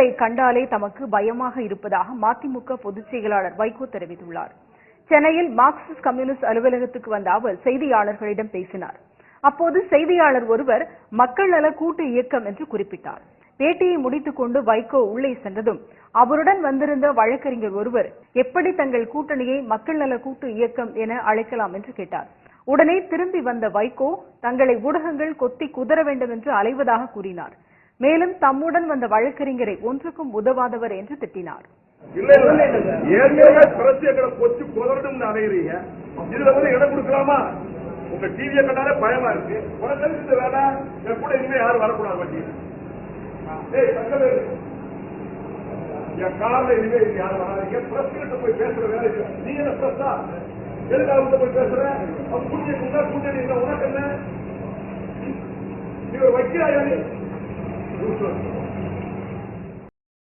குற்றங்களை கண்டாலே தமக்கு பயமாக இருப்பதாக மதிமுக பொதுச் செயலாளர் வைகோ தெரிவித்துள்ளார். சென்னையில் மார்க்சிஸ்ட் கம்யூனிஸ்ட் அலுவலகத்துக்கு வந்த அவர் செய்தியாளர்களிடம் பேசினார். அப்போது செய்தியாளர் ஒருவர் மக்கள் நல கூட்டு இயக்கம் என்று குறிப்பிட்டார். பேட்டியை முடித்துக் கொண்டு வைகோ உள்ளே சென்றதும் அவருடன் வந்திருந்த வழக்கறிஞர் ஒருவர் எப்படி தங்கள் கூட்டணியை மக்கள் நல கூட்டு இயக்கம் என அழைக்கலாம் என்று கேட்டார். உடனே திரும்பி வந்த வைகோ தங்களை ஊடகங்கள் கொத்தி குதற வேண்டும் என்று அலைவதாக கூறினார். மேலும் தம்முடன் வந்த வழக்கறிஞரை ஒன்றுக்கும் உதவாதவர் என்று திட்டினார். உங்க டிவியை கண்டாலே பயமா இருக்கு. உனக்கு வேணாம், என் கூட இனிமே யாரும் வரக்கூடாது. வண்டி என் கார்ல இனிமே யாரும் வராதிங்க. பிரஸ் கிட்ட போய் பேசுற வேலை இல்லை. நீ என்ன பிரஸ்ஸா? எதுக்கு அவங்க போய் பேசுற? கூட்டணி கூட்டணி உனக்கு என்ன? நீ ஒரு வைக்கிறாயா?